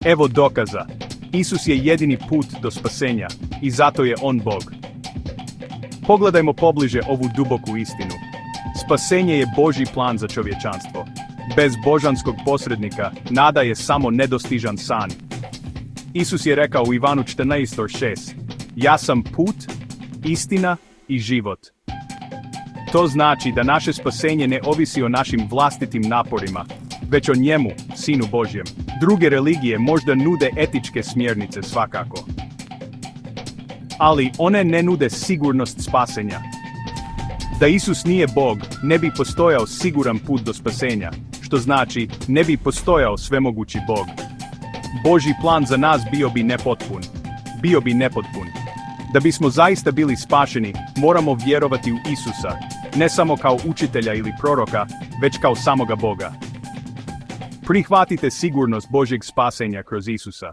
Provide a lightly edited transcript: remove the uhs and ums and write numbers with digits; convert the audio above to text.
Evo dokaza. Isus je jedini put do spasenja i zato je on Bog. Pogledajmo pobliže ovu duboku istinu. Spasenje je Božji plan za čovječanstvo. Bez božanskog posrednika, nada je samo nedostižan san. Isus je rekao u Ivanu 14:6, ja sam put, istina i život. To znači da naše spasenje ne ovisi o našim vlastitim naporima, već o njemu, Sinu Božjem. Druge religije možda nude etičke smjernice svakako. Ali one ne nude sigurnost spasenja. Da Isus nije Bog, ne bi postojao siguran put do spasenja, što znači ne bi postojao svemogući Bog. Božji plan za nas bio bi nepotpun. Da bismo zaista bili spašeni, moramo vjerovati u Isusa, ne samo kao učitelja ili proroka, već kao samoga Boga. Prihvatite sigurnost Božjeg spasenja kroz Isusa.